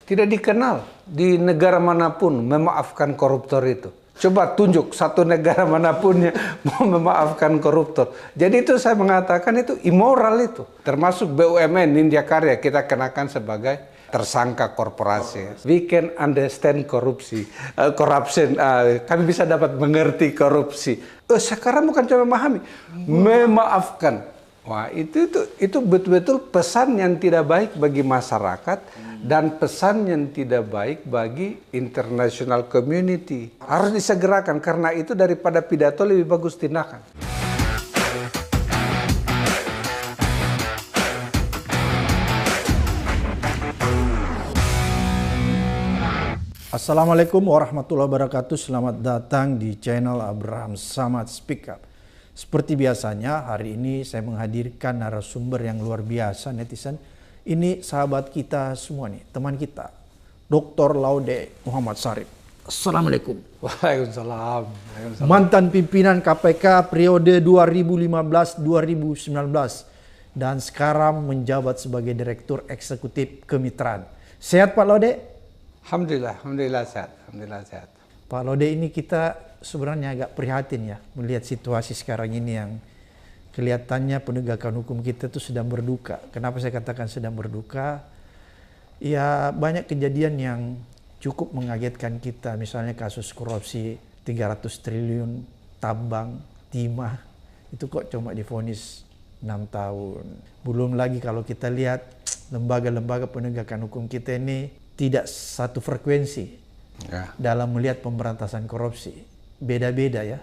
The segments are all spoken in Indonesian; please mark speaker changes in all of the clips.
Speaker 1: Tidak dikenal di negara manapun memaafkan koruptor itu. Coba tunjuk satu negara manapun yang mau memaafkan koruptor. Jadi itu saya mengatakan itu immoral itu. Termasuk BUMN Nindya Karya kita kenakan sebagai tersangka korporasi. We can understand corruption. Kami bisa dapat mengerti korupsi. Sekarang bukan cuma memahami, memaafkan. Wah, itu betul-betul pesan yang tidak baik bagi masyarakat dan pesan yang tidak baik bagi international community. Harus disegerakan, karena itu daripada pidato lebih bagus tindakan.
Speaker 2: Assalamualaikum warahmatullahi wabarakatuh. Selamat datang di channel Abraham Samad Speak Up. Seperti biasanya, hari ini saya menghadirkan narasumber yang luar biasa, netizen. Ini sahabat kita semua nih, teman kita, Dr. Laude Muhammad Syarif. Assalamualaikum.
Speaker 1: Waalaikumsalam.
Speaker 2: Mantan pimpinan KPK periode 2015-2019 dan sekarang menjabat sebagai Direktur Eksekutif Kemitraan. Sehat Pak Laude?
Speaker 1: Alhamdulillah sehat.
Speaker 2: Pak Laude, ini kita sebenarnya agak prihatin ya melihat situasi sekarang ini yang kelihatannya penegakan hukum kita itu sedang berduka. Kenapa saya katakan sedang berduka? Ya, banyak kejadian yang cukup mengagetkan kita, misalnya kasus korupsi 300 triliun tambang timah itu kok cuma divonis 6 tahun. Belum lagi kalau kita lihat lembaga-lembaga penegakan hukum kita ini tidak satu frekuensi dalam melihat pemberantasan korupsi. Beda-beda ya.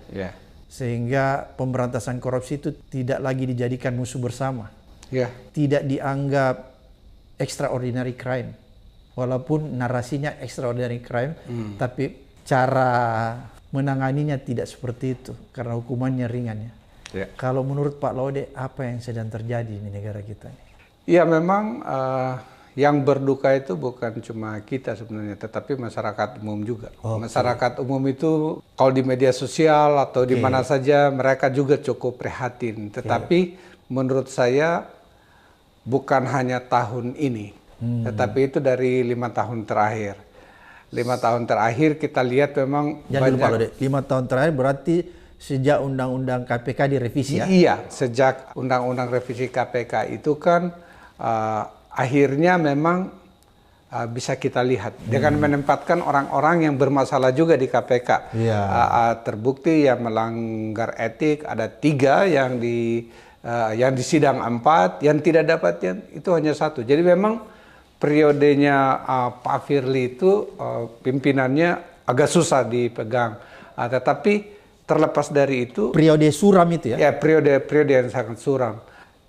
Speaker 2: Sehingga pemberantasan korupsi itu tidak lagi dijadikan musuh bersama. Tidak dianggap extraordinary crime. Walaupun narasinya extraordinary crime, tapi cara menanganinya tidak seperti itu. Karena hukumannya ringan ya. Kalau menurut Pak Laude, apa yang sedang terjadi di negara kita ini?
Speaker 1: Ya, memang yang berduka itu bukan cuma kita sebenarnya, tetapi masyarakat umum juga. Masyarakat umum itu kalau di media sosial atau di mana saja mereka juga cukup prihatin. Tetapi menurut saya bukan hanya tahun ini, tetapi itu dari 5 tahun terakhir. 5 tahun terakhir kita lihat memang
Speaker 2: jangan lupa loh, 5 tahun terakhir berarti sejak Undang-Undang KPK direvisi ya?
Speaker 1: Iya, sejak Undang-Undang revisi KPK itu kan akhirnya memang bisa kita lihat dengan menempatkan orang-orang yang bermasalah juga di KPK. Terbukti yang melanggar etik ada 3, yang di sidang 4, yang tidak dapat itu hanya 1. Jadi memang periodenya Pak Firly itu pimpinannya agak susah dipegang. Tetapi terlepas dari itu,
Speaker 2: periode suram itu ya?
Speaker 1: Ya, periode yang sangat suram.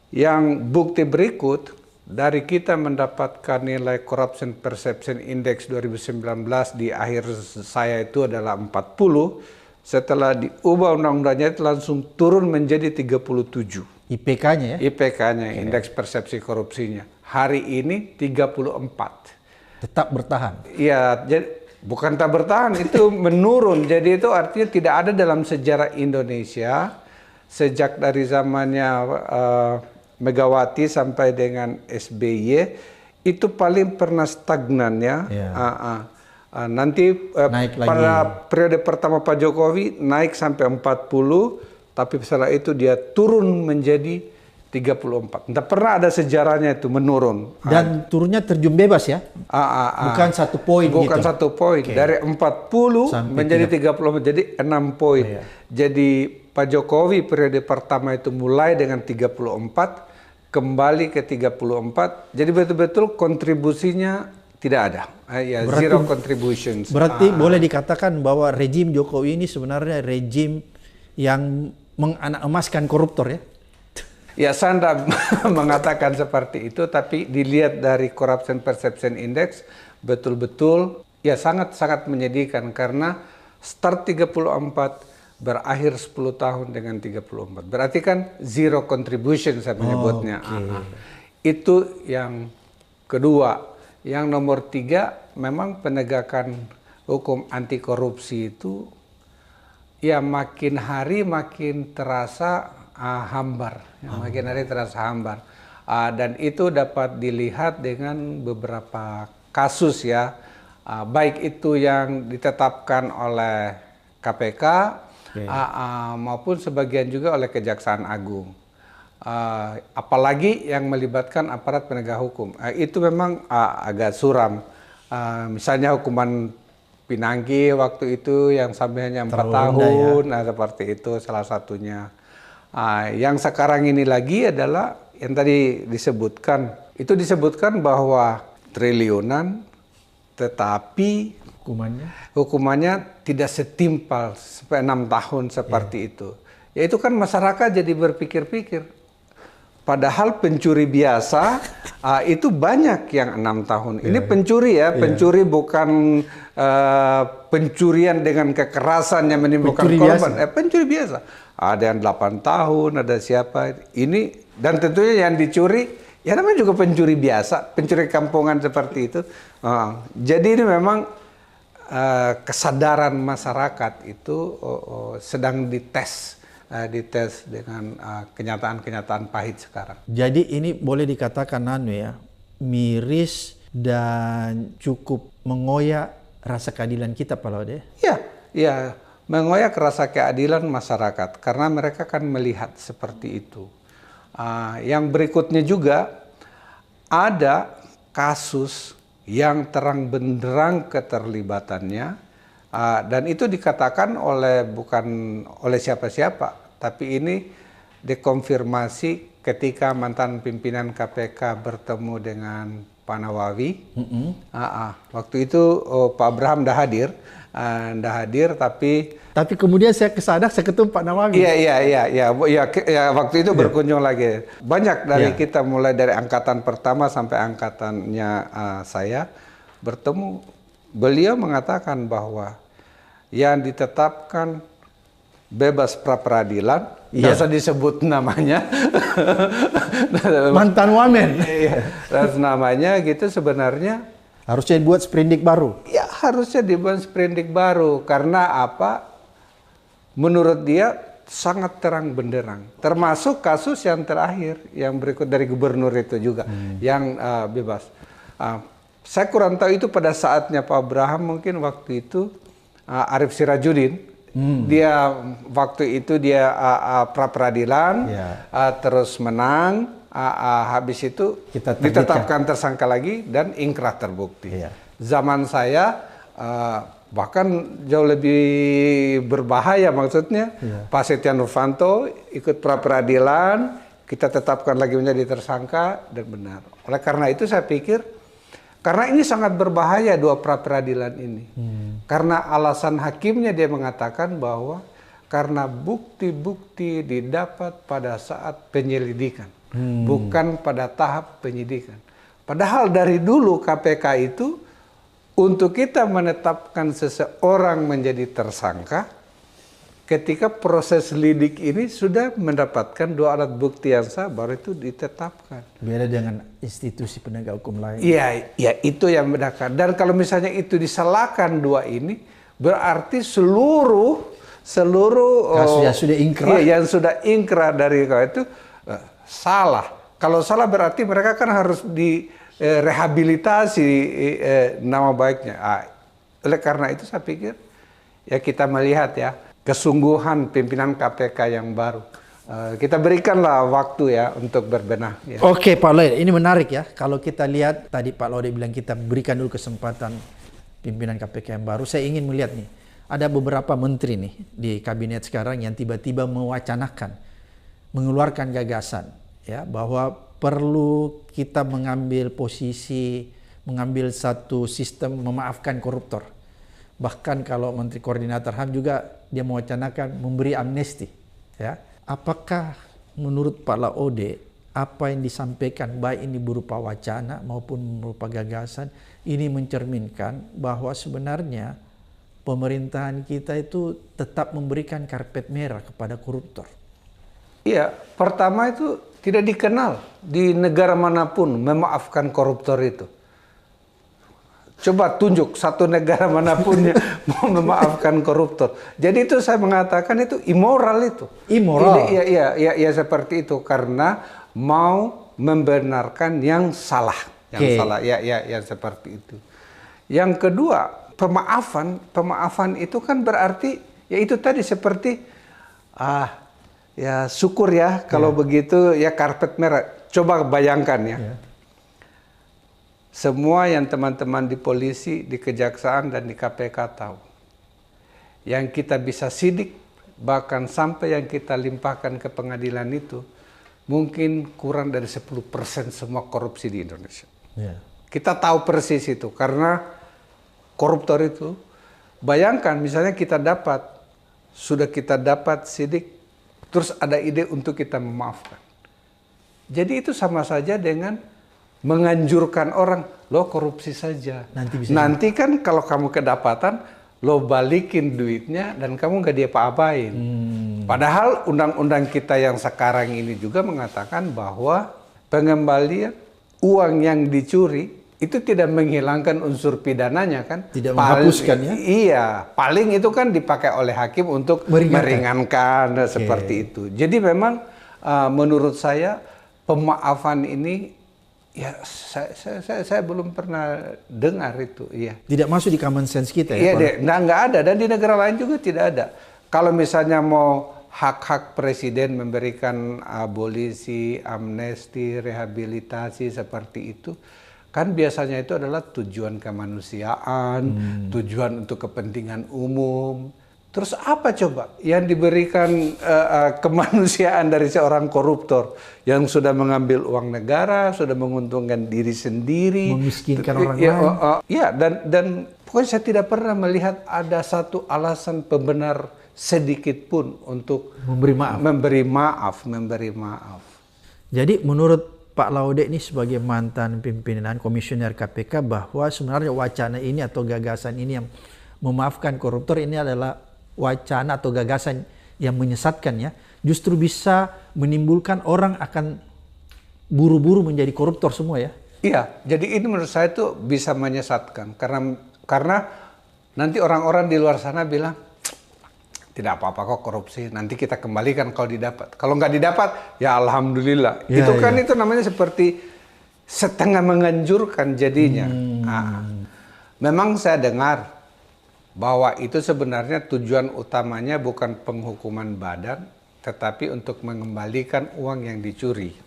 Speaker 1: Yang bukti berikut, dari kita mendapatkan nilai Corruption Perception Index 2019 di akhir saya itu adalah 40, setelah diubah undang-undangnya itu langsung turun menjadi 37.
Speaker 2: IPK-nya ya?
Speaker 1: IPK-nya, indeks persepsi korupsinya. Hari ini 34.
Speaker 2: Tetap bertahan?
Speaker 1: Iya, jadi bukan tak bertahan, itu menurun. Jadi itu artinya tidak ada dalam sejarah Indonesia sejak dari zamannya Megawati sampai dengan SBY itu paling pernah stagnan ya. Nanti pada periode pertama Pak Jokowi naik sampai 40, tapi setelah itu dia turun menjadi 34. Tidak pernah ada sejarahnya itu menurun.
Speaker 2: Dan turunnya terjun bebas ya? Bukan 1 poin gitu?
Speaker 1: Bukan 1 poin. Dari 40 sampai menjadi 34, jadi 6 poin. Jadi Pak Jokowi periode pertama itu mulai dengan 34, kembali ke 34, jadi betul-betul kontribusinya tidak ada. Berarti, zero contributions.
Speaker 2: Berarti boleh dikatakan bahwa rejim Jokowi ini sebenarnya rejim yang menganak-emaskan koruptor ya?
Speaker 1: Ya, saya tidak mengatakan seperti itu, tapi dilihat dari Corruption Perception Index, betul-betul ya sangat-sangat menyedihkan karena start 34, berakhir 10 tahun dengan 34. Berarti kan zero contribution saya menyebutnya. Itu yang kedua. Yang nomor 3, memang penegakan hukum anti korupsi itu ya makin hari makin terasa hambar. Makin hari terasa hambar. Dan itu dapat dilihat dengan beberapa kasus ya, baik itu yang ditetapkan oleh KPK maupun sebagian juga oleh Kejaksaan Agung. Apalagi yang melibatkan aparat penegak hukum. Itu memang agak suram. Misalnya hukuman Pinangki waktu itu yang sampai hanya 4 tahun, seperti itu salah satunya. Yang sekarang ini lagi adalah yang tadi disebutkan. Itu disebutkan bahwa triliunan, tetapi hukumannya tidak setimpal sampai 6 tahun seperti itu. Ya itu kan masyarakat jadi berpikir-pikir. Padahal pencuri biasa itu banyak yang 6 tahun. Ini pencuri ya, pencuri bukan pencurian dengan kekerasan yang menimbulkan korban. Pencuri biasa. Ada yang 8 tahun, ada siapa. Ini dan tentunya yang dicuri ya namanya juga pencuri biasa, pencuri kampungan seperti itu. Jadi ini memang kesadaran masyarakat itu sedang dites dengan kenyataan-kenyataan pahit sekarang.
Speaker 2: Jadi ini boleh dikatakan miris dan cukup mengoyak rasa keadilan kita, Pak Laude.
Speaker 1: Ya, mengoyak rasa keadilan masyarakat karena mereka kan melihat seperti itu. Yang berikutnya juga ada kasus yang terang benderang keterlibatannya dan itu dikatakan bukan oleh siapa-siapa. Tapi ini dikonfirmasi ketika mantan pimpinan KPK bertemu dengan Pak Nawawi. Waktu itu Pak Abraham dah hadir, tapi
Speaker 2: kemudian saya kesadar saya ketemu Pak Nawawi.
Speaker 1: Iya, waktu itu berkunjung lagi. Banyak dari kita mulai dari angkatan pertama sampai angkatannya saya bertemu. Beliau mengatakan bahwa yang ditetapkan bebas pra peradilan, tidak usah disebut namanya,
Speaker 2: mantan wamen,
Speaker 1: dan namanya gitu sebenarnya
Speaker 2: harusnya dibuat sprindik baru.
Speaker 1: Ya harusnya dibuat sprindik baru karena apa? Menurut dia sangat terang benderang. Termasuk kasus yang terakhir yang berikut dari gubernur itu juga yang bebas. Saya kurang tahu itu pada saatnya Pak Abraham mungkin waktu itu Arief Sirajudin. Dia waktu itu pra peradilan, terus menang, habis itu ditetapkan tersangka lagi dan ingkrah terbukti. Zaman saya bahkan jauh lebih berbahaya maksudnya. Pak Setia Novanto ikut pra peradilan, kita tetapkan lagi menjadi tersangka dan benar. Oleh karena itu saya pikir karena ini sangat berbahaya dua pra peradilan ini. Karena alasan hakimnya dia mengatakan bahwa karena bukti-bukti didapat pada saat penyelidikan, bukan pada tahap penyidikan. Padahal dari dulu KPK itu untuk kita menetapkan seseorang menjadi tersangka, ketika proses lidik ini sudah mendapatkan dua alat bukti yang sah, baru itu ditetapkan.
Speaker 2: Beda dengan institusi penegak hukum lain.
Speaker 1: Iya, itu yang membedakan. Dan kalau misalnya itu disalahkan dua ini, berarti seluruh
Speaker 2: kasus yang sudah ingkrah.
Speaker 1: Yang sudah ingkrah dari itu salah. Kalau salah berarti mereka kan harus direhabilitasi nama baiknya. Oleh karena itu saya pikir ya kita melihat ya kesungguhan pimpinan KPK yang baru. Kita berikanlah waktu ya untuk berbenah. Ya.
Speaker 2: Oke Pak Laude, ini menarik ya. Kalau kita lihat tadi Pak Laude bilang kita berikan dulu kesempatan pimpinan KPK yang baru. Saya ingin melihat nih, ada beberapa menteri nih di kabinet sekarang yang tiba-tiba mewacanakan, mengeluarkan gagasan ya bahwa perlu kita mengambil posisi, mengambil satu sistem memaafkan koruptor. Bahkan kalau Menteri Koordinator HAM juga dia mewacanakan memberi amnesti. Ya. Apakah menurut Pak Laude apa yang disampaikan baik ini berupa wacana maupun berupa gagasan ini mencerminkan bahwa sebenarnya pemerintahan kita itu tetap memberikan karpet merah kepada koruptor?
Speaker 1: Iya, pertama itu tidak dikenal di negara manapun memaafkan koruptor itu. Coba tunjuk satu negara manapun yang mau memaafkan koruptor. Jadi itu saya mengatakan itu immoral itu.
Speaker 2: Immoral?
Speaker 1: Iya seperti itu. Karena mau membenarkan yang salah. Yang salah, ya seperti itu. Yang kedua, pemaafan itu kan berarti ya itu tadi seperti ya syukur ya kalau begitu ya karpet merah. Coba bayangkan ya. Semua yang teman-teman di polisi, di kejaksaan dan di KPK tahu. Yang kita bisa sidik bahkan sampai yang kita limpahkan ke pengadilan itu mungkin kurang dari 10% semua korupsi di Indonesia. Kita tahu persis itu karena koruptor itu, bayangkan misalnya sudah kita dapat sidik, terus ada ide untuk kita memaafkan. Jadi itu sama saja dengan menganjurkan orang, lo korupsi saja. Nanti kan kalau kamu kedapatan, lo balikin duitnya dan kamu nggak diapa-apain. Padahal undang-undang kita yang sekarang ini juga mengatakan bahwa pengembalian uang yang dicuri itu tidak menghilangkan unsur pidananya kan?
Speaker 2: Tidak menghapuskan ya?
Speaker 1: Iya, paling itu kan dipakai oleh hakim untuk meringankan seperti itu. Jadi memang menurut saya pemaafan ini ya saya belum pernah dengar itu. Iya.
Speaker 2: Tidak masuk di common sense kita ya?
Speaker 1: Iya, nggak ada dan di negara lain juga tidak ada. Kalau misalnya mau hak-hak presiden memberikan abolisi, amnesti, rehabilitasi seperti itu, kan biasanya itu adalah tujuan kemanusiaan, tujuan untuk kepentingan umum. Terus apa coba yang diberikan kemanusiaan dari seorang koruptor yang sudah mengambil uang negara, sudah menguntungkan diri sendiri,
Speaker 2: memiskinkan orang lain.
Speaker 1: Ya, dan pokoknya saya tidak pernah melihat ada satu alasan pembenar sedikit pun untuk memberi maaf.
Speaker 2: Jadi menurut Pak Laude ini sebagai mantan pimpinan komisioner KPK bahwa sebenarnya wacana ini atau gagasan ini yang memaafkan koruptor ini adalah wacana atau gagasan yang menyesatkan ya, justru bisa menimbulkan orang akan buru-buru menjadi koruptor semua ya.
Speaker 1: Iya, jadi ini menurut saya itu bisa menyesatkan karena nanti orang-orang di luar sana bilang tidak apa-apa kok korupsi, nanti kita kembalikan kalau didapat. Kalau nggak didapat, ya alhamdulillah. Ya, itu kan itu namanya seperti setengah menganjurkan jadinya. Memang saya dengar bahwa itu sebenarnya tujuan utamanya bukan penghukuman badan, tetapi untuk mengembalikan uang yang dicuri.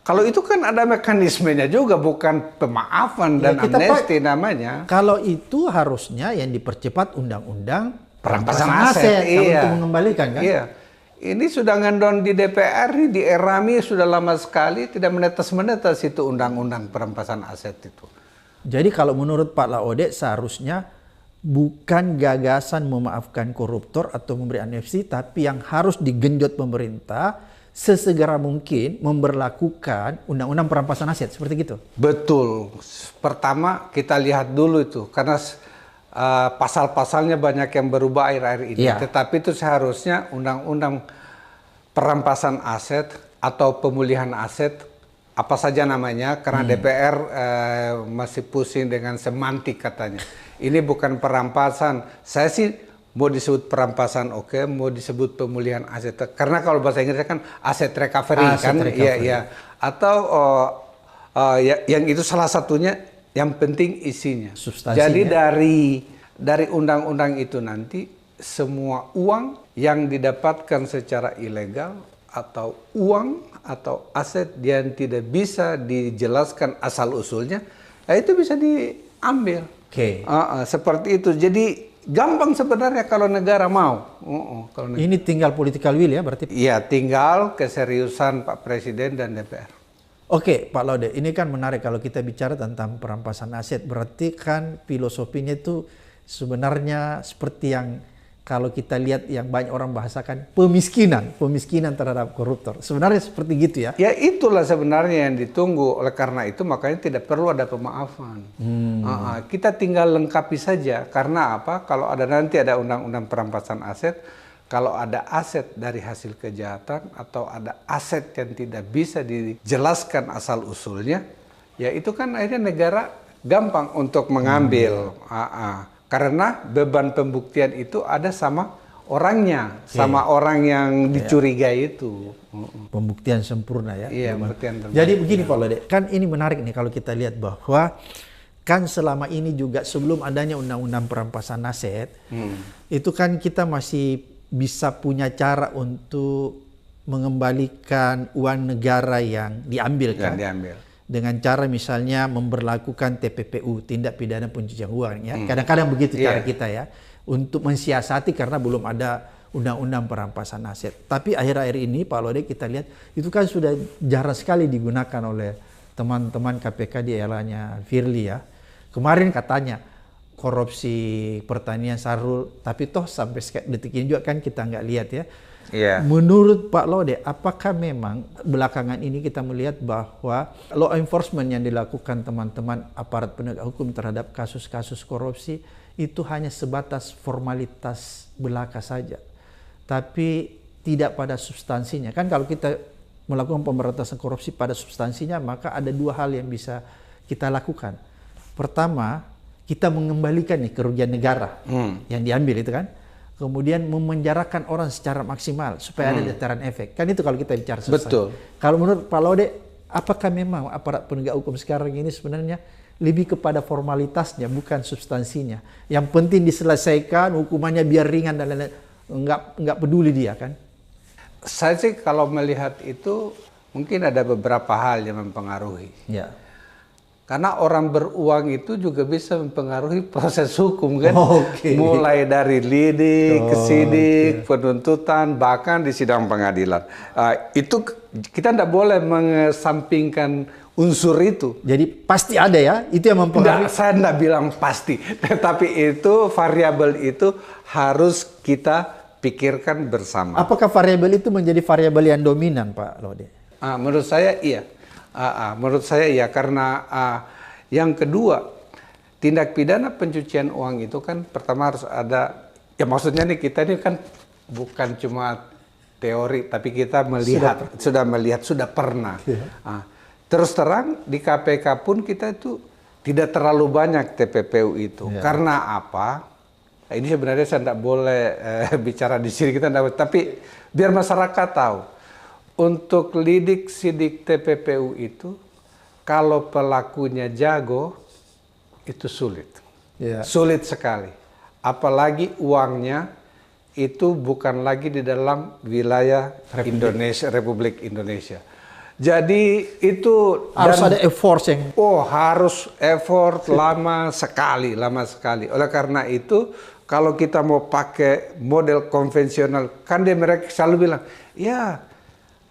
Speaker 1: Kalau itu kan ada mekanismenya juga, bukan pemaafan dan amnesti namanya.
Speaker 2: Kalau itu harusnya yang dipercepat undang-undang
Speaker 1: perampasan aset,
Speaker 2: untuk mengembalikan kan?
Speaker 1: Iya. Ini sudah ngendon di DPR, di ERAMI sudah lama sekali, tidak menetas-menetas itu undang-undang perampasan aset itu.
Speaker 2: Jadi kalau menurut Pak Laude seharusnya bukan gagasan memaafkan koruptor atau memberi amnesti, tapi yang harus digenjot pemerintah sesegera mungkin memberlakukan undang-undang perampasan aset, seperti gitu?
Speaker 1: Betul. Pertama kita lihat dulu itu, karena pasal-pasalnya banyak yang berubah akhir-akhir ini. Tetapi itu seharusnya undang-undang perampasan aset atau pemulihan aset, apa saja namanya, karena DPR masih pusing dengan semantik katanya. Ini bukan perampasan. Saya sih mau disebut perampasan oke, mau disebut pemulihan aset. Karena kalau bahasa Inggrisnya kan aset recovery kan. Iya. Atau yang itu salah satunya. Yang penting isinya.
Speaker 2: Substansinya.
Speaker 1: Jadi dari undang-undang itu nanti semua uang yang didapatkan secara ilegal atau uang atau aset yang tidak bisa dijelaskan asal usulnya, itu bisa diambil. Seperti itu. Jadi gampang sebenarnya kalau negara mau.
Speaker 2: Ini tinggal political will ya berarti?
Speaker 1: Iya, tinggal keseriusan Pak Presiden dan DPR.
Speaker 2: Oke, Pak Laude, ini kan menarik kalau kita bicara tentang perampasan aset. Berarti kan filosofinya itu sebenarnya seperti yang kalau kita lihat yang banyak orang bahasakan pemiskinan terhadap koruptor. Sebenarnya seperti gitu ya? Ya
Speaker 1: itulah sebenarnya yang ditunggu. Oleh karena itu makanya tidak perlu ada pemaafan. Kita tinggal lengkapi saja. Karena apa? Kalau nanti ada undang-undang perampasan aset, kalau ada aset dari hasil kejahatan atau ada aset yang tidak bisa dijelaskan asal-usulnya, ya itu kan akhirnya negara gampang untuk mengambil. Karena beban pembuktian itu ada sama orangnya, sama orang yang dicurigai itu.
Speaker 2: Pembuktian sempurna ya.
Speaker 1: Iya, pembuktian sempurna.
Speaker 2: Jadi begini Pak Laude, kan ini menarik nih kalau kita lihat bahwa kan selama ini juga sebelum adanya undang-undang perampasan aset, itu kan kita masih bisa punya cara untuk mengembalikan uang negara yang diambil kan. Dengan cara misalnya memberlakukan TPPU, tindak pidana pencucian uang ya. Kadang-kadang begitu cara kita ya. Untuk mensiasati karena belum ada undang-undang perampasan aset. Tapi akhir-akhir ini Pak Lode kita lihat itu kan sudah jarang sekali digunakan oleh teman-teman KPK di eranya Firly ya. Kemarin katanya korupsi pertanian Sahrul, tapi toh sampai detik ini juga kan kita nggak lihat ya. Menurut Pak Lode, apakah memang belakangan ini kita melihat bahwa law enforcement yang dilakukan teman-teman aparat penegak hukum terhadap kasus-kasus korupsi itu hanya sebatas formalitas belaka saja, tapi tidak pada substansinya. Kan kalau kita melakukan pemberantasan korupsi pada substansinya, maka ada dua hal yang bisa kita lakukan. Pertama, kita mengembalikan nih kerugian negara yang diambil itu kan. Kemudian memenjarakan orang secara maksimal supaya ada deteran efek. Kan itu kalau kita bicara substansi.
Speaker 1: Betul.
Speaker 2: Kalau menurut Pak Lode, apakah memang aparat penegak hukum sekarang ini sebenarnya lebih kepada formalitasnya bukan substansinya? Yang penting diselesaikan, hukumannya biar ringan dan lain-lain. Enggak peduli dia kan?
Speaker 1: Saya sih kalau melihat itu mungkin ada beberapa hal yang mempengaruhi.
Speaker 2: Ya.
Speaker 1: Karena orang beruang itu juga bisa mempengaruhi proses hukum kan. Mulai dari lidik, kesidik, penuntutan, bahkan di sidang pengadilan. Itu kita tidak boleh mengesampingkan unsur itu.
Speaker 2: Jadi pasti ada ya, itu yang mempengaruhi.
Speaker 1: Saya tidak bilang pasti, tetapi itu variabel itu harus kita pikirkan bersama.
Speaker 2: Apakah variabel itu menjadi variabel yang dominan, Pak Lode?
Speaker 1: Menurut saya iya. Menurut saya iya, karena yang kedua, tindak pidana pencucian uang itu kan pertama harus ada, ya maksudnya nih kita ini kan bukan cuma teori, tapi kita melihat, sudah pernah. Terus terang di KPK pun kita itu tidak terlalu banyak TPPU itu. Karena apa? Ini sebenarnya saya tidak boleh bicara di sini, kita tidak, tapi biar masyarakat tahu. Untuk lidik sidik TPPU itu, kalau pelakunya jago, itu sulit. Sulit sekali. Apalagi uangnya itu bukan lagi di dalam wilayah Republik Indonesia. Jadi itu
Speaker 2: harus ada effort yang
Speaker 1: harus effort lama sekali. Oleh karena itu, kalau kita mau pakai model konvensional, kan mereka selalu bilang, ya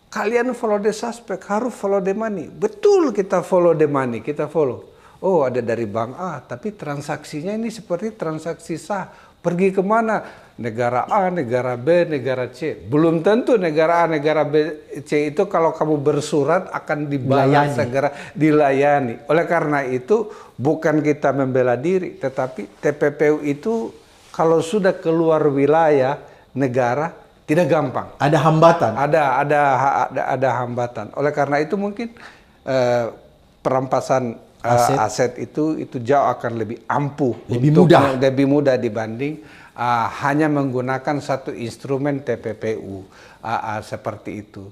Speaker 1: kalian follow the suspect, harus follow the money. Betul, kita follow the money, kita follow. Oh, ada dari bank A, tapi transaksinya ini seperti transaksi sah. Pergi kemana? Negara A, negara B, negara C. Belum tentu negara A, negara B, C itu kalau kamu bersurat akan dibalas segera, dilayani. Oleh karena itu, bukan kita membela diri, tetapi TPPU itu kalau sudah keluar wilayah negara, tidak gampang.
Speaker 2: Ada hambatan.
Speaker 1: Ada hambatan. Oleh karena itu mungkin perampasan aset itu jauh akan lebih ampuh, lebih mudah dibanding hanya menggunakan satu instrumen TPPU seperti itu.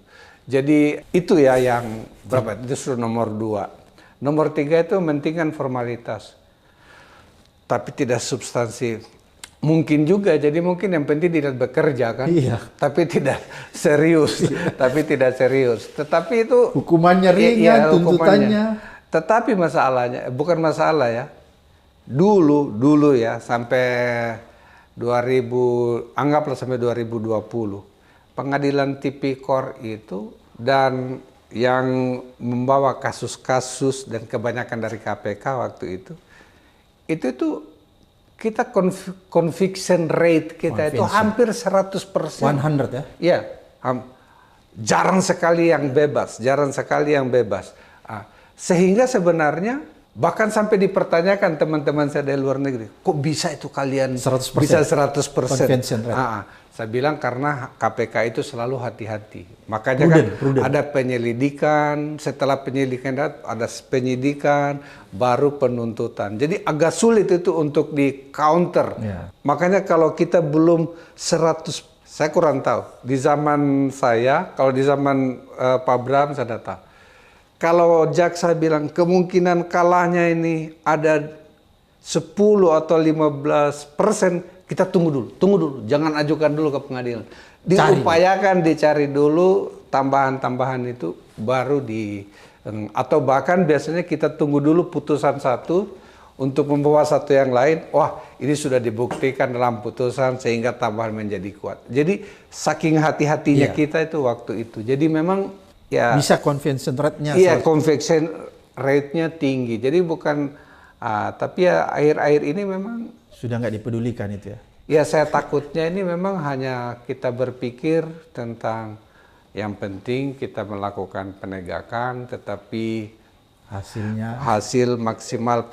Speaker 1: Jadi itu ya yang berapa? Justru nomor 2. Nomor 3 itu mementingkan formalitas, tapi tidak substansi. Mungkin juga, jadi mungkin yang penting tidak bekerja kan, tapi tidak serius, Tetapi itu
Speaker 2: hukumannya ringan, tuntutannya.
Speaker 1: Tetapi masalahnya, bukan masalah ya. Dulu ya sampai 2020, pengadilan tipikor itu dan yang membawa kasus-kasus dan kebanyakan dari KPK waktu itu kita conviction rate kita itu hampir 100%.
Speaker 2: 100 ya?
Speaker 1: Iya, jarang sekali yang bebas. Sehingga sebenarnya bahkan sampai dipertanyakan teman-teman saya dari luar negeri, kok bisa itu kalian
Speaker 2: 100%?
Speaker 1: Bisa 100%?
Speaker 2: Conviction rate.
Speaker 1: Saya bilang karena KPK itu selalu hati-hati. Makanya prudent. Ada penyelidikan, setelah penyelidikan ada penyidikan, baru penuntutan. Jadi agak sulit itu untuk di counter. Makanya kalau kita belum 100, saya kurang tahu. Di zaman saya, kalau di zaman Pak Bram saya tahu. Kalau jaksa bilang kemungkinan kalahnya ini ada 10 atau 15%, kita tunggu dulu, jangan ajukan dulu ke pengadilan. Diupayakan dicari dulu tambahan-tambahan itu baru atau bahkan biasanya kita tunggu dulu putusan satu untuk membawa satu yang lain. Wah, ini sudah dibuktikan dalam putusan sehingga tambahan menjadi kuat. Jadi saking hati-hatinya kita itu waktu itu. Jadi memang ya
Speaker 2: bisa conviction rate-nya.
Speaker 1: Iya, conviction rate-nya tinggi. Jadi bukan tapi ya akhir-akhir ini memang
Speaker 2: sudah nggak dipedulikan itu ya.
Speaker 1: Ya, saya takutnya ini memang hanya kita berpikir tentang yang penting kita melakukan penegakan, tetapi hasil maksimal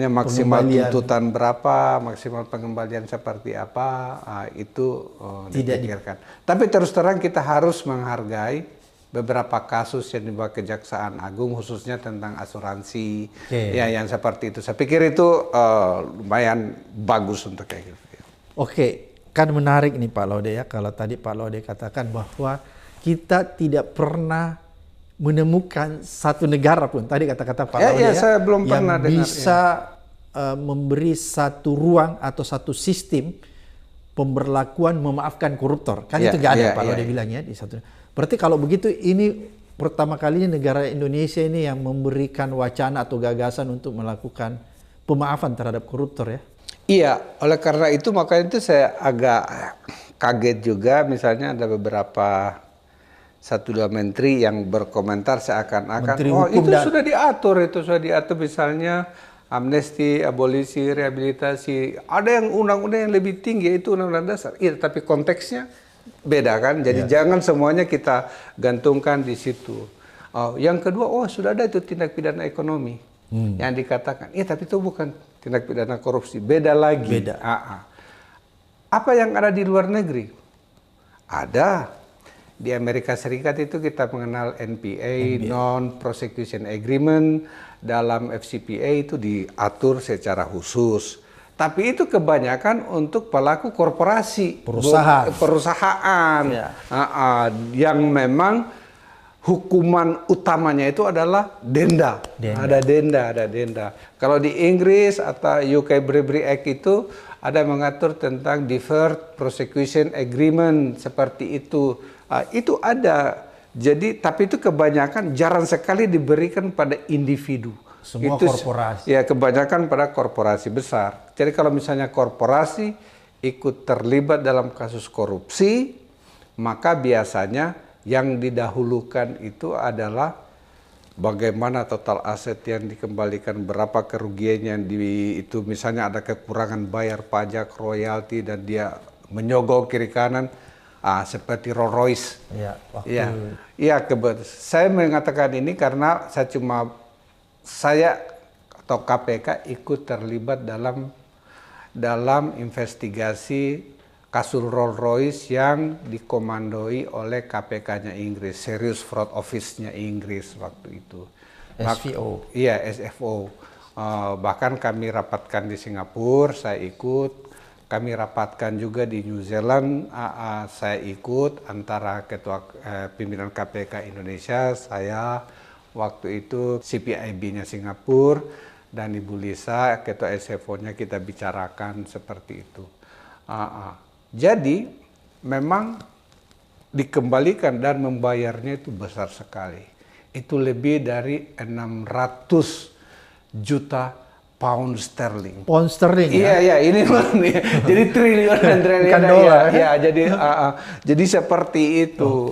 Speaker 1: maksimal tuntutan berapa, maksimal pengembalian seperti apa, itu
Speaker 2: tidak
Speaker 1: dipikirkan. Tapi terus terang kita harus menghargai beberapa kasus yang dibawa Kejaksaan Agung, khususnya tentang asuransi, ya yang seperti itu. Saya pikir itu lumayan bagus untuk kayak gitu.
Speaker 2: Oke, kan menarik nih Pak Laude ya, kalau tadi Pak Laude katakan bahwa kita tidak pernah menemukan satu negara pun, tadi kata-kata Pak Laude
Speaker 1: saya belum
Speaker 2: yang
Speaker 1: pernah
Speaker 2: bisa memberi satu ruang atau satu sistem pemberlakuan memaafkan koruptor. Kan itu gak ada Pak Laude bilangnya di satu. Berarti kalau begitu ini pertama kalinya negara Indonesia ini yang memberikan wacana atau gagasan untuk melakukan pemaafan terhadap koruptor ya?
Speaker 1: Iya, oleh karena itu makanya itu saya agak kaget juga, misalnya ada beberapa 1-2 menteri yang berkomentar seakan-akan sudah diatur misalnya amnesti, abolisi, rehabilitasi, ada yang undang-undang yang lebih tinggi, itu undang-undang dasar. Iya, tapi konteksnya beda kan, jadi jangan semuanya kita gantungkan di situ. Yang kedua, sudah ada itu tindak pidana ekonomi yang dikatakan, tapi itu bukan tindak pidana korupsi, beda lagi. Apa yang ada di luar negeri? Ada. Di Amerika Serikat itu kita mengenal NPA, Non-Prosecution Agreement, dalam FCPA itu diatur secara khusus. Tapi itu kebanyakan untuk pelaku korporasi, perusahaan yang memang hukuman utamanya itu adalah denda. Ada denda. Kalau di Inggris atau UK Bribery Act itu ada mengatur tentang Deferred Prosecution Agreement, seperti itu. Itu ada. Jadi tapi itu kebanyakan jarang sekali diberikan pada individu.
Speaker 2: Semua itu korporasi.
Speaker 1: Ya, kebanyakan pada korporasi besar. Jadi kalau misalnya korporasi ikut terlibat dalam kasus korupsi, maka biasanya yang didahulukan itu adalah bagaimana total aset yang dikembalikan, berapa kerugian yang itu, misalnya ada kekurangan bayar pajak, royalti, dan dia menyogok kiri kanan, seperti Rolls Royce. Saya mengatakan ini karena saya atau KPK ikut terlibat dalam investigasi kasus Rolls Royce yang dikomandoi oleh KPK-nya Inggris, Serious Fraud Office-nya Inggris waktu itu.
Speaker 2: SFO.
Speaker 1: Iya, SFO. Bahkan kami rapatkan di Singapura, saya ikut. Kami rapatkan juga di New Zealand, saya ikut, antara ketua pimpinan KPK Indonesia, saya waktu itu CPIB-nya Singapura, dan Ibu Lisa, ketua SFO-nya, kita bicarakan seperti itu. Jadi memang dikembalikan dan membayarnya itu besar sekali. Itu lebih dari 600 juta pound sterling.
Speaker 2: Pound sterling ya?
Speaker 1: Iya, ini jadi triliun dan triliun.
Speaker 2: Bukan dolar.
Speaker 1: Ya, jadi seperti itu.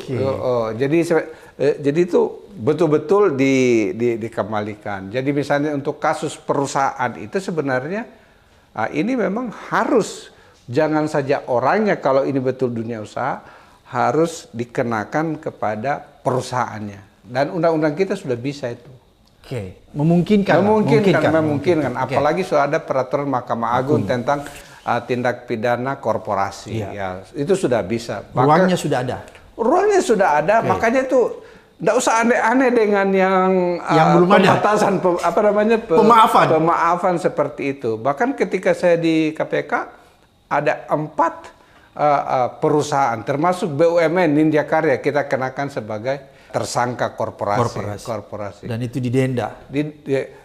Speaker 1: Jadi itu betul-betul dikembalikan. Jadi misalnya untuk kasus perusahaan itu sebenarnya ini memang harus, jangan saja orangnya, kalau ini betul dunia usaha, harus dikenakan kepada perusahaannya. Dan undang-undang kita sudah bisa itu.
Speaker 2: Memungkinkan.
Speaker 1: Apalagi sudah ada peraturan Mahkamah Agung tentang tindak pidana korporasi. Ya, itu sudah bisa.
Speaker 2: Ruangnya sudah ada.
Speaker 1: Ruangnya sudah ada, makanya itu tidak usah aneh-aneh dengan yang
Speaker 2: belum
Speaker 1: pembatasan,
Speaker 2: pemaafan
Speaker 1: seperti itu. Bahkan ketika saya di KPK, ada 4 perusahaan, termasuk BUMN Nindya Karya, kita kenakan sebagai tersangka korporasi.
Speaker 2: Dan itu didenda.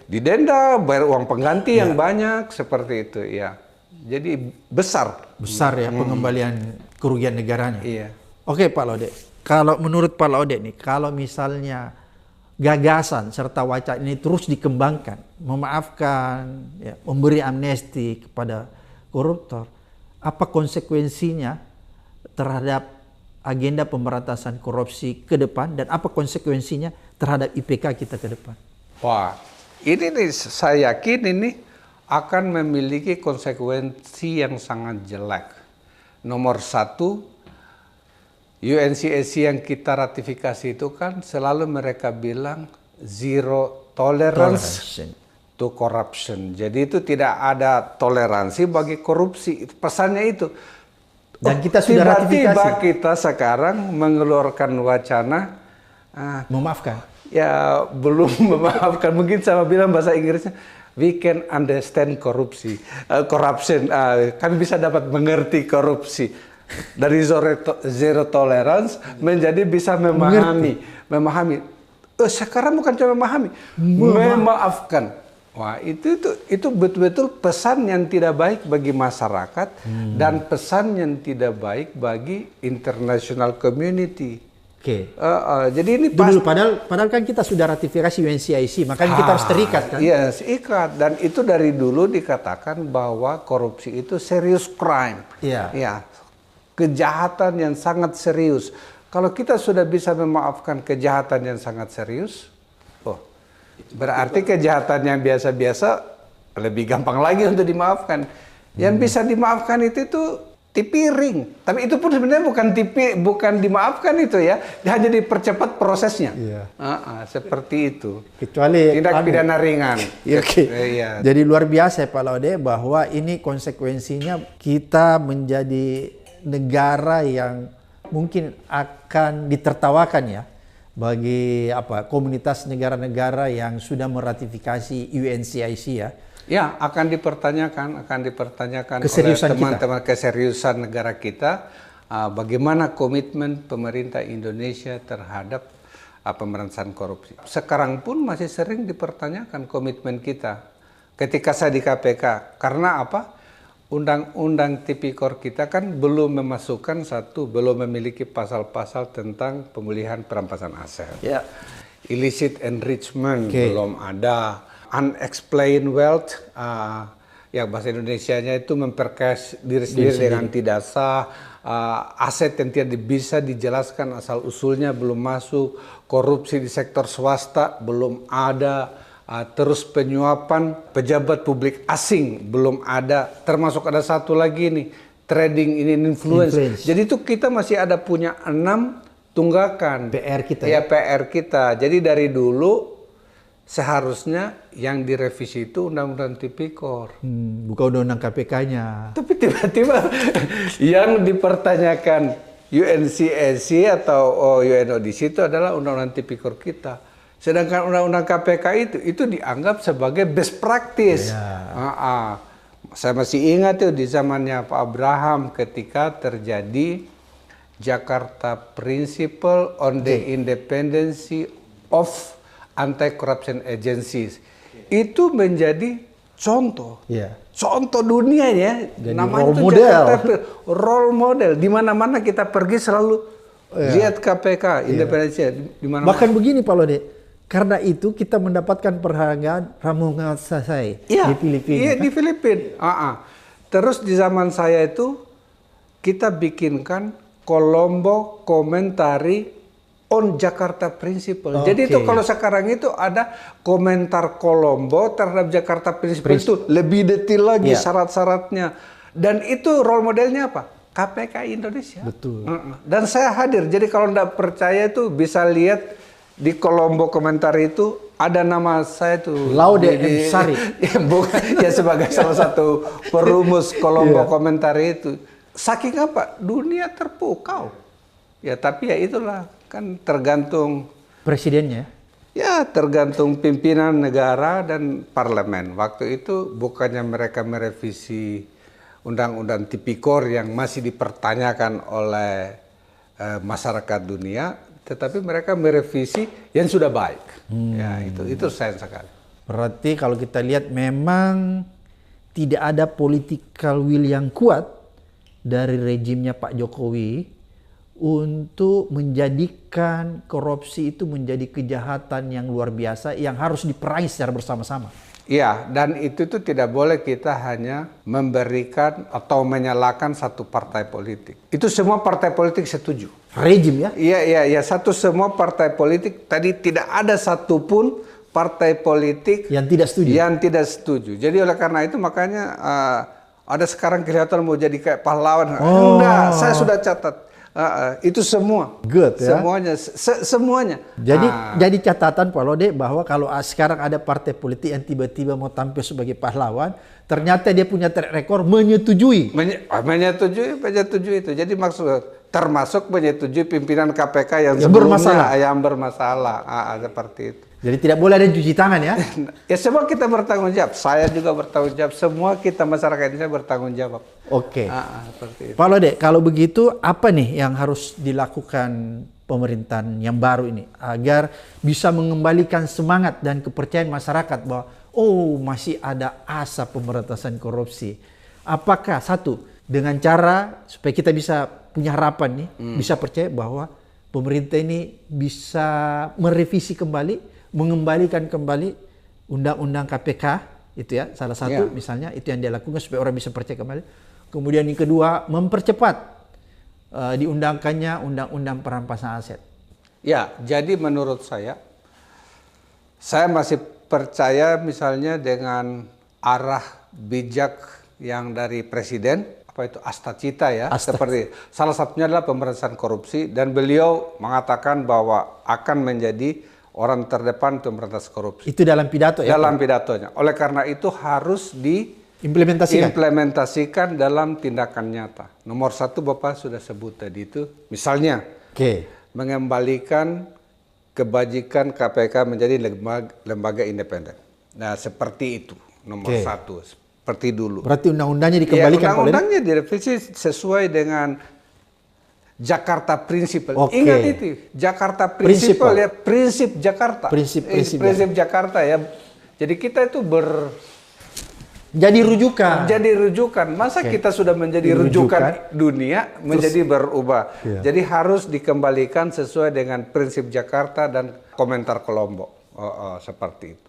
Speaker 1: Didenda, bayar uang pengganti yang banyak seperti itu, ya. Jadi besar
Speaker 2: ya pengembalian kerugian negaranya.
Speaker 1: Iya.
Speaker 2: Oke Pak Laude, kalau menurut Pak Laude nih, kalau misalnya gagasan serta wacana ini terus dikembangkan, memaafkan, ya, memberi amnesti kepada koruptor, apa konsekuensinya terhadap agenda pemberantasan korupsi ke depan dan apa konsekuensinya terhadap IPK kita ke depan?
Speaker 1: Wah, ini nih saya yakin ini akan memiliki konsekuensi yang sangat jelek. Nomor satu, UNCAC yang kita ratifikasi itu kan selalu mereka bilang zero tolerance to corruption. Jadi itu tidak ada toleransi bagi korupsi. Pesannya itu.
Speaker 2: Dan kita sudah ratifikasi.
Speaker 1: Tiba-tiba kita sekarang mengeluarkan wacana
Speaker 2: memaafkan.
Speaker 1: Ya belum memaafkan, mungkin sama bilang bahasa Inggrisnya we can understand corruption. Kami bisa dapat mengerti korupsi. Dari zero tolerance menjadi bisa memahami. Sekarang bukan cuma memahami, memaafkan. Wah, itu betul-betul pesan yang tidak baik bagi masyarakat dan pesan yang tidak baik bagi international community. Jadi ini
Speaker 2: dulu padahal kan kita sudah ratifikasi UNCIC, makanya kita harus terikat kan?
Speaker 1: Yes, ikat. Dan itu dari dulu dikatakan bahwa korupsi itu serious crime. Ya, kejahatan yang sangat serius. Kalau kita sudah bisa memaafkan kejahatan yang sangat serius, berarti kejahatan yang biasa-biasa lebih gampang lagi untuk dimaafkan. Yang bisa dimaafkan itu tipiring. Tapi itu pun sebenarnya bukan dimaafkan itu ya. Hanya dipercepat prosesnya. Seperti itu.
Speaker 2: Kecuali
Speaker 1: tindak pidana ringan.
Speaker 2: Jadi luar biasa Pak Laude bahwa ini konsekuensinya kita menjadi negara yang mungkin akan ditertawakan ya bagi komunitas negara-negara yang sudah meratifikasi UNCIC ya.
Speaker 1: Ya, akan dipertanyakan
Speaker 2: keseriusan
Speaker 1: oleh teman-teman keseriusan negara kita, bagaimana komitmen pemerintah Indonesia terhadap pemberantasan korupsi. Sekarang pun masih sering dipertanyakan komitmen kita ketika saya di KPK. Karena apa? Undang-undang Tipikor kita kan belum memiliki pasal-pasal tentang pemulihan perampasan aset. Illicit enrichment belum ada. Unexplained wealth, yang bahasa Indonesianya itu memperkaya diri sendiri dengan tidak sah, aset yang tidak bisa dijelaskan asal usulnya belum masuk, korupsi di sektor swasta belum ada. Terus penyuapan pejabat publik asing belum ada, termasuk ada satu lagi nih, trading in influence. Jadi itu kita masih ada punya 6 tunggakan.
Speaker 2: PR kita.
Speaker 1: Ya, PR kita. Jadi dari dulu seharusnya yang direvisi itu Undang-Undang Tipikor.
Speaker 2: Bukan Undang-Undang KPK-nya.
Speaker 1: Tapi tiba-tiba yang dipertanyakan UNCAC atau UNODC itu adalah Undang-Undang Tipikor kita. Sedangkan Undang-Undang KPK itu dianggap sebagai best practice. Saya masih ingat tuh di zamannya Pak Abraham ketika terjadi Jakarta Principle on the Independency of Anti-Corruption Agencies. Itu menjadi contoh. Contoh dunia ya.
Speaker 2: Namanya role model.
Speaker 1: Role model. Di mana-mana kita pergi selalu lihat KPK, independensinya di mana-mana.
Speaker 2: Bahkan begini Pak Laude. Karena itu kita mendapatkan penghargaan Ramon Magsaysay di Filipina.
Speaker 1: Iya, di Filipina. Terus di zaman saya itu kita bikinkan Colombo Commentary on Jakarta Principle. Jadi itu kalau sekarang itu ada komentar Colombo terhadap Jakarta Principle itu lebih detail lagi syarat-syaratnya. Dan itu role modelnya apa? KPK Indonesia.
Speaker 2: Betul.
Speaker 1: Dan saya hadir. Jadi kalau tidak percaya itu bisa lihat di Colombo komentar itu ada nama saya tuh.
Speaker 2: Laude M. Sari.
Speaker 1: Ya sebagai salah satu perumus Colombo komentar itu. Saking apa? Dunia terpukau. Ya tapi ya itulah. Kan tergantung
Speaker 2: presidennya.
Speaker 1: Ya tergantung pimpinan negara dan parlemen. Waktu itu bukannya mereka merevisi Undang-Undang Tipikor yang masih dipertanyakan oleh masyarakat dunia. tetapi mereka merevisi yang sudah baik. Ya, itu sayang sekali.
Speaker 2: Berarti kalau kita lihat memang tidak ada political will yang kuat dari rejimnya Pak Jokowi untuk menjadikan korupsi itu menjadi kejahatan yang luar biasa yang harus diperangi secara bersama-sama.
Speaker 1: Iya, dan itu tuh tidak boleh kita hanya memberikan atau menyalahkan satu partai politik. Itu semua partai politik setuju.
Speaker 2: Rejim ya?
Speaker 1: Iya, semua partai politik tadi tidak ada satupun partai politik
Speaker 2: yang tidak setuju.
Speaker 1: Jadi oleh karena itu makanya ada sekarang kelihatan mau jadi kayak pahlawan. Enggak, saya sudah catat. Itu semua.
Speaker 2: Good ya.
Speaker 1: Semuanya.
Speaker 2: Jadi catatan Pak Lode bahwa kalau sekarang ada partai politik yang tiba-tiba mau tampil sebagai pahlawan, ternyata dia punya track record menyetujui.
Speaker 1: Menyetujui itu. Jadi maksud termasuk menyetujui pimpinan KPK yang bermasalah. Seperti itu.
Speaker 2: Jadi tidak boleh ada cuci tangan ya?
Speaker 1: Ya semua kita bertanggung jawab. Saya juga bertanggung jawab. Semua kita masyarakat Indonesia bertanggung jawab.
Speaker 2: Oke.
Speaker 1: Seperti itu.
Speaker 2: Pak Lode, kalau begitu apa nih yang harus dilakukan pemerintahan yang baru ini agar bisa mengembalikan semangat dan kepercayaan masyarakat bahwa masih ada asa pemberantasan korupsi? Apakah satu dengan cara supaya kita bisa punya harapan nih, bisa percaya bahwa pemerintah ini bisa merevisi kembali, mengembalikan kembali undang-undang KPK itu ya salah satu misalnya itu yang dia lakukan supaya orang bisa percaya kembali. Kemudian yang kedua mempercepat diundangkannya undang-undang perampasan aset. Ya,
Speaker 1: jadi menurut saya masih percaya misalnya dengan arah bijak yang dari Presiden, apa itu Astacita ya, seperti salah satunya adalah pemberantasan korupsi dan beliau mengatakan bahwa akan menjadi orang terdepan pemberantasan korupsi.
Speaker 2: Itu dalam pidato ya?
Speaker 1: Dalam pidatonya. Oleh karena itu harus diimplementasikan dalam tindakan nyata. Nomor satu Bapak sudah sebut tadi itu, misalnya mengembalikan kebajikan KPK menjadi lembaga independen. Nah seperti itu nomor satu, seperti dulu.
Speaker 2: Berarti undang-undangnya dikembalikan?
Speaker 1: Undang-undangnya direvisi sesuai dengan Jakarta Principle. Ingat itu, Jakarta Principle ya, prinsip Jakarta. Prinsip Jakarta ya. Jadi kita itu
Speaker 2: jadi rujukan.
Speaker 1: Masa kita sudah menjadi rujukan dunia, menjadi berubah. Jadi harus dikembalikan sesuai dengan prinsip Jakarta dan komentar Kolombo. Seperti itu.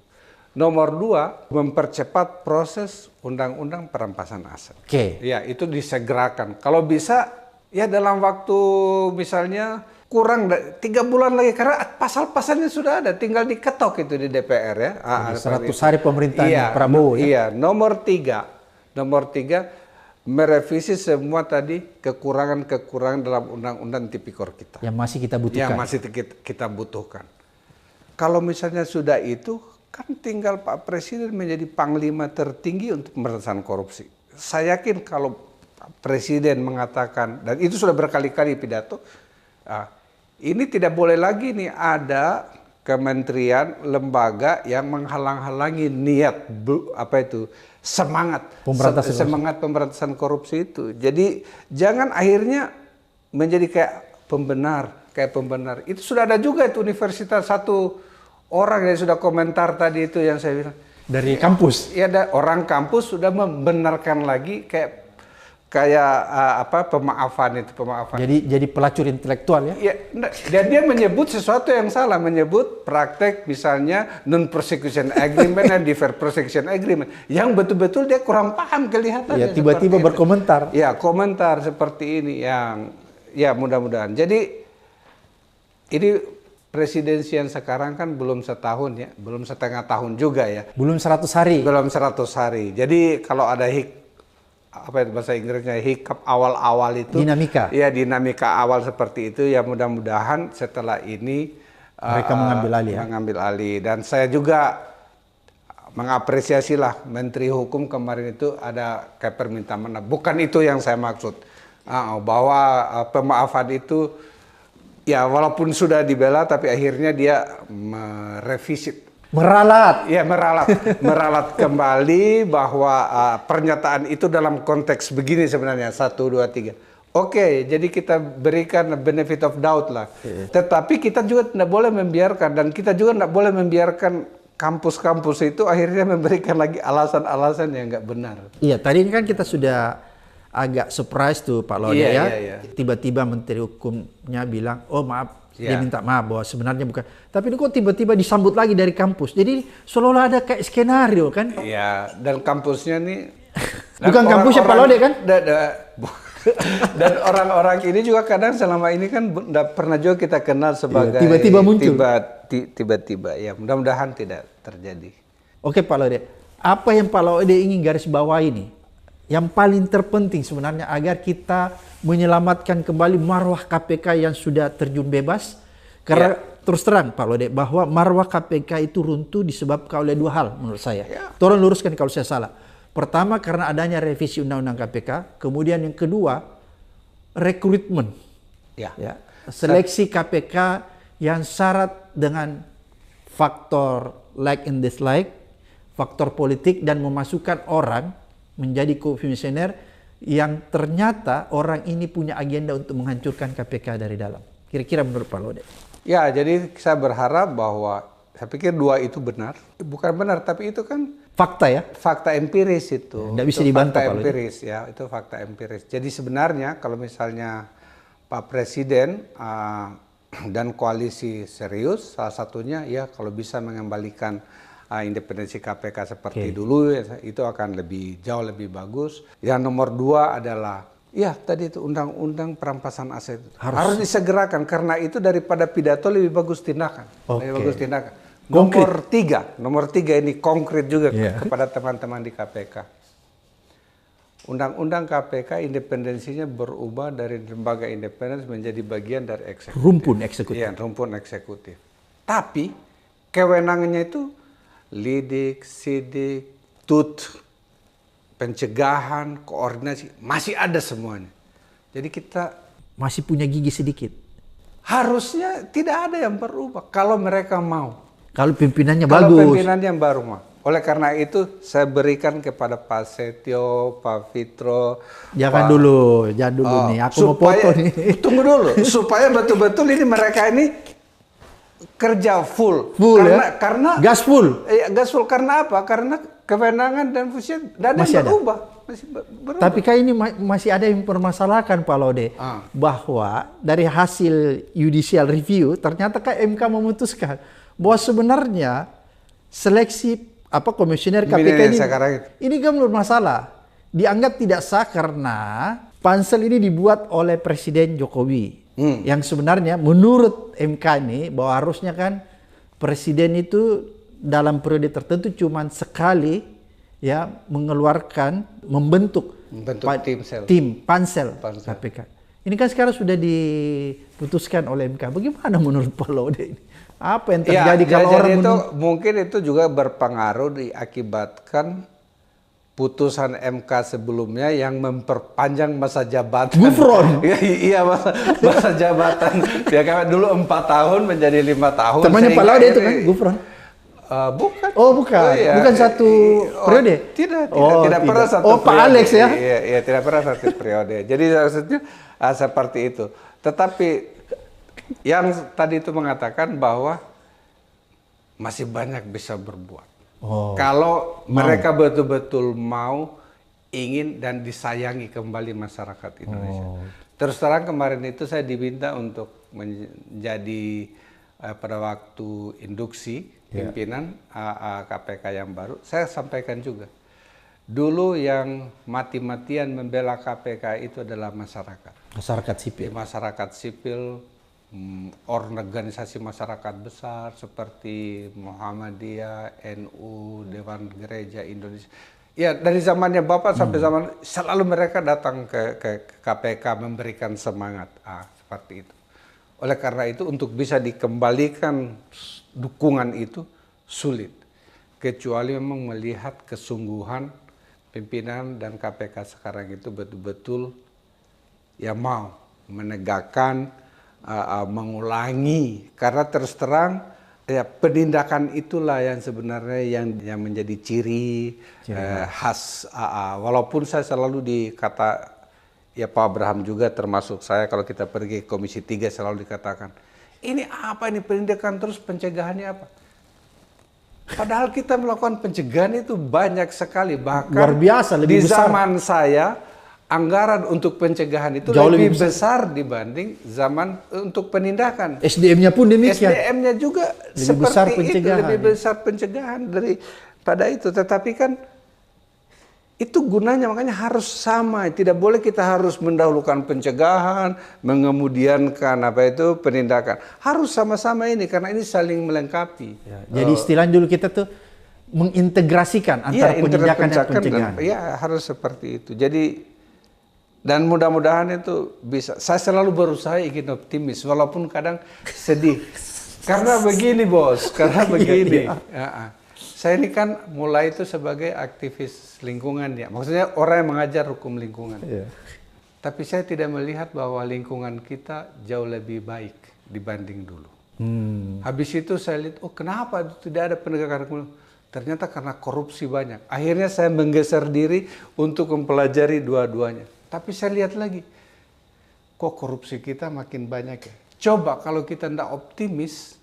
Speaker 1: Nomor dua, mempercepat proses undang-undang perampasan aset. Ya, itu disegerakan. Kalau bisa ya dalam waktu misalnya kurang 3 bulan lagi karena pasal-pasalnya sudah ada, tinggal diketok itu di DPR ya.
Speaker 2: 100 hari pemerintahan Prabowo ya.
Speaker 1: Iya, nomor tiga merevisi semua tadi kekurangan-kekurangan dalam undang-undang tipikor kita.
Speaker 2: Yang masih kita butuhkan.
Speaker 1: Kalau misalnya sudah itu kan tinggal Pak Presiden menjadi panglima tertinggi untuk pemberantasan korupsi. Saya yakin kalau Presiden mengatakan, dan itu sudah berkali-kali pidato, ini tidak boleh lagi nih ada kementerian, lembaga yang menghalang-halangi niat semangat pemberantasan korupsi itu. Jadi jangan akhirnya menjadi kayak pembenar. Itu sudah ada juga itu universitas, satu orang yang sudah komentar tadi itu yang saya bilang
Speaker 2: dari kampus.
Speaker 1: Ya, orang kampus sudah membenarkan lagi kayak pemaafan.
Speaker 2: Jadi pelacur intelektual ya?
Speaker 1: Ya, dan dia menyebut sesuatu yang salah, menyebut praktek misalnya non prosecution agreement dan deferred prosecution agreement yang betul-betul dia kurang paham kelihatannya.
Speaker 2: Ya, tiba-tiba berkomentar.
Speaker 1: Ya, komentar seperti ini yang ya mudah-mudahan. Jadi ini presidensi yang sekarang kan belum setahun ya, belum setengah tahun juga ya.
Speaker 2: Belum 100 hari.
Speaker 1: Belum 100 hari. Jadi kalau ada bahasa Inggrisnya hiccup awal-awal itu,
Speaker 2: dinamika
Speaker 1: awal seperti itu ya, mudah-mudahan setelah ini
Speaker 2: mereka mengambil alih
Speaker 1: dan saya juga mengapresiasi lah Menteri Hukum kemarin itu ada kayak permintaan maaf, bukan itu yang saya maksud, bahwa pemaafan itu ya walaupun sudah dibela tapi akhirnya dia merevisi. Meralat kembali bahwa pernyataan itu dalam konteks begini sebenarnya 1, 2, 3. Oke, jadi kita berikan benefit of doubt lah. Tetapi kita juga tidak boleh membiarkan, dan kita juga tidak boleh membiarkan kampus-kampus itu akhirnya memberikan lagi alasan-alasan yang nggak benar.
Speaker 2: Iya, tadi ini kan kita sudah agak surprise tuh Pak Laude
Speaker 1: Iya,
Speaker 2: ya.
Speaker 1: iya, iya.
Speaker 2: Tiba-tiba Menteri Hukumnya bilang, oh maaf, dia
Speaker 1: Iya.
Speaker 2: minta maaf bahwa sebenarnya bukan. Tapi ini kok tiba-tiba disambut lagi dari kampus. Jadi seolah-olah ada kayak skenario kan.
Speaker 1: Iya, dan kampusnya nih...
Speaker 2: Bukan kampusnya Pak Laude kan?
Speaker 1: Dan orang-orang ini juga kadang selama ini kan nggak pernah juga kita kenal sebagai...
Speaker 2: tiba-tiba muncul.
Speaker 1: Tiba-tiba, ya mudah-mudahan tidak terjadi.
Speaker 2: Oke Pak Laude, apa yang Pak Laude ingin garis bawahi ini? Yang paling terpenting sebenarnya agar kita menyelamatkan kembali marwah KPK yang sudah terjun bebas. Karena terus terang Pak Laude bahwa marwah KPK itu runtuh disebabkan oleh dua hal menurut saya. Tolong luruskan kalau saya salah. Pertama karena adanya revisi Undang-Undang KPK. Kemudian yang kedua rekrutmen. Ya. Seleksi KPK yang syarat dengan faktor like and dislike, faktor politik, dan memasukkan orang menjadi komisioner yang ternyata orang ini punya agenda untuk menghancurkan KPK dari dalam. Kira-kira menurut Pak Laude.
Speaker 1: Ya, jadi saya berharap bahwa saya pikir dua itu benar. Bukan benar, tapi itu kan
Speaker 2: Fakta ya?
Speaker 1: fakta empiris itu.
Speaker 2: Tidak bisa
Speaker 1: Itu
Speaker 2: dibantah,
Speaker 1: fakta
Speaker 2: Pak Laude.
Speaker 1: empiris ya, itu fakta empiris. Jadi sebenarnya kalau misalnya Pak Presiden dan koalisi serius, salah satunya ya kalau bisa mengembalikan independensi KPK seperti dulu, ya, itu akan jauh lebih bagus. Yang nomor dua adalah ya tadi itu undang-undang perampasan aset harus disegerakan, karena itu daripada pidato lebih bagus tindakan. Lebih bagus tindakan. Nomor tiga ini konkret juga kepada teman-teman di KPK. Undang-undang KPK independensinya berubah dari lembaga independen menjadi bagian dari eksekutif.
Speaker 2: Rumpun eksekutif.
Speaker 1: Iya, rumpun eksekutif. Tapi kewenangannya itu lidik, sidik, pencegahan, koordinasi, masih ada semuanya. Jadi kita
Speaker 2: masih punya gigi sedikit.
Speaker 1: Harusnya tidak ada yang berubah kalau mereka mau.
Speaker 2: Kalau pimpinannya
Speaker 1: Kalau
Speaker 2: bagus.
Speaker 1: pimpinannya yang baru mau. Oleh karena itu saya berikan kepada Pak Setio, Pak Fitro.
Speaker 2: Jangan dulu nih. Aku mau foto nih.
Speaker 1: Tunggu dulu, supaya betul-betul ini mereka ini kerja full. Karena
Speaker 2: gas full.
Speaker 1: Gas full karena apa? Karena kewenangan dan fungsi masih berubah. Berubah.
Speaker 2: Tapi kayak ini masih ada yang mempermasalahkan Pak Laude bahwa dari hasil judicial review ternyata MK memutuskan bahwa sebenarnya seleksi komisioner KPK ini kan bermasalah. Dianggap tidak sah karena pansel ini dibuat oleh Presiden Jokowi. Yang sebenarnya menurut MK ini bahwa harusnya kan Presiden itu dalam periode tertentu cuma sekali ya membentuk tim pansel KPK. Ini kan sekarang sudah diputuskan oleh MK. Bagaimana menurut Pak Laude ini? Apa yang terjadi kalau orang
Speaker 1: mungkin itu juga berpengaruh diakibatkan putusan MK sebelumnya yang memperpanjang masa jabatan.
Speaker 2: Gufron.
Speaker 1: Iya, masa jabatan. Ya kan dulu 4 tahun menjadi 5 tahun.
Speaker 2: Temannya Pak Laude itu kan Gufron.
Speaker 1: Bukan.
Speaker 2: Oh, bukan. Iya. Bukan satu periode.
Speaker 1: Tidak pernah satu periode.
Speaker 2: Pak Alex ya.
Speaker 1: Iya, tidak pernah satu periode. Jadi maksudnya seperti itu. Tetapi yang tadi itu mengatakan bahwa masih banyak bisa berbuat. Kalau mereka betul-betul mau, ingin dan disayangi kembali masyarakat Indonesia. Terus terang kemarin itu saya diminta untuk menjadi pada waktu induksi pimpinan KPK yang baru. Saya sampaikan juga. Dulu yang mati-matian membela KPK itu adalah masyarakat.
Speaker 2: Masyarakat sipil.
Speaker 1: Masyarakat sipil, organisasi masyarakat besar seperti Muhammadiyah, NU, Dewan Gereja Indonesia. Ya, dari zamannya Bapak sampai zaman selalu mereka datang ke KPK memberikan semangat. Seperti itu. Oleh karena itu untuk bisa dikembalikan dukungan itu sulit. Kecuali memang melihat kesungguhan pimpinan dan KPK sekarang itu betul-betul ya mau menegakkan, mengulangi, karena terus terang ya penindakan itulah yang sebenarnya yang menjadi ciri khas AA. Walaupun saya selalu dikata ya Pak Abraham juga termasuk saya, kalau kita pergi ke Komisi 3 selalu dikatakan, ini apa ini pendidikan terus, pencegahannya apa? Padahal kita melakukan pencegahan itu banyak sekali, bahkan
Speaker 2: Luar biasa, lebih
Speaker 1: di
Speaker 2: besar.
Speaker 1: zaman saya anggaran untuk pencegahan itu
Speaker 2: Jauh
Speaker 1: lebih
Speaker 2: lebih
Speaker 1: besar dibanding zaman untuk penindakan.
Speaker 2: SDM-nya pun demikian.
Speaker 1: SDM-nya juga
Speaker 2: Lebih besar
Speaker 1: seperti itu,
Speaker 2: pencegahan,
Speaker 1: lebih
Speaker 2: ya.
Speaker 1: besar pencegahan daripada itu. Tetapi kan itu gunanya, makanya harus sama. Tidak boleh kita harus mendahulukan pencegahan, mengemudiankan penindakan. Harus sama-sama ini, karena ini saling melengkapi.
Speaker 2: Ya, jadi istilahnya dulu kita tuh mengintegrasikan antara penindakan dan pencegahan.
Speaker 1: Ya, harus seperti itu. Jadi, dan mudah-mudahan itu bisa. Saya selalu berusaha ingin optimis, walaupun kadang sedih. Karena begini bos, karena begini. Saya ini kan mulai itu sebagai aktivis lingkungan ya. Maksudnya orang yang mengajar hukum lingkungan. Tapi saya tidak melihat bahwa lingkungan kita jauh lebih baik dibanding dulu. Habis itu saya lihat, oh kenapa tidak ada penegakan hukum? Ternyata karena korupsi banyak. Akhirnya saya menggeser diri untuk mempelajari dua-duanya. Tapi saya lihat lagi, kok korupsi kita makin banyak ya. Coba kalau kita tidak optimis,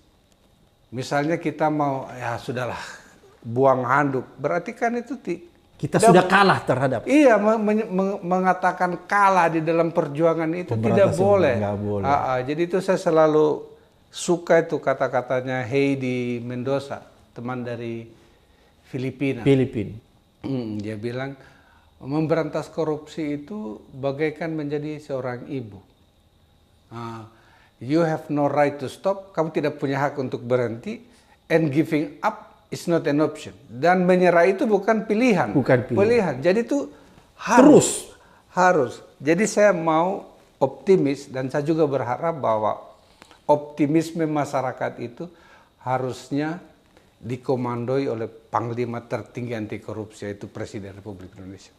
Speaker 1: misalnya kita mau, ya sudahlah, buang handuk. Berarti kan itu
Speaker 2: kita sudah kalah terhadap.
Speaker 1: Iya, mengatakan kalah di dalam perjuangan itu tidak boleh.
Speaker 2: Nggak boleh.
Speaker 1: Jadi itu saya selalu suka itu kata-katanya Heidi Mendoza, teman dari Filipina. Dia bilang, memberantas korupsi itu bagaikan menjadi seorang ibu. You have no right to stop, kamu tidak punya hak untuk berhenti, and giving up is not an option. Dan menyerah itu bukan pilihan. Pilihan. Jadi itu harus. Jadi saya mau optimis, dan saya juga berharap bahwa optimisme masyarakat itu harusnya dikomandoi oleh Panglima tertinggi anti korupsi, yaitu Presiden Republik Indonesia.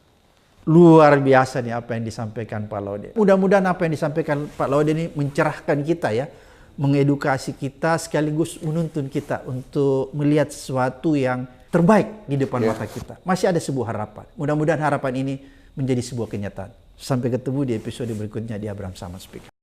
Speaker 2: Luar biasa nih apa yang disampaikan Pak Laude. Mudah-mudahan apa yang disampaikan Pak Laude ini mencerahkan kita ya, mengedukasi kita sekaligus menuntun kita untuk melihat sesuatu yang terbaik di depan mata kita. Masih ada sebuah harapan. Mudah-mudahan harapan ini menjadi sebuah kenyataan. Sampai ketemu di episode berikutnya di Abraham Samad Speak.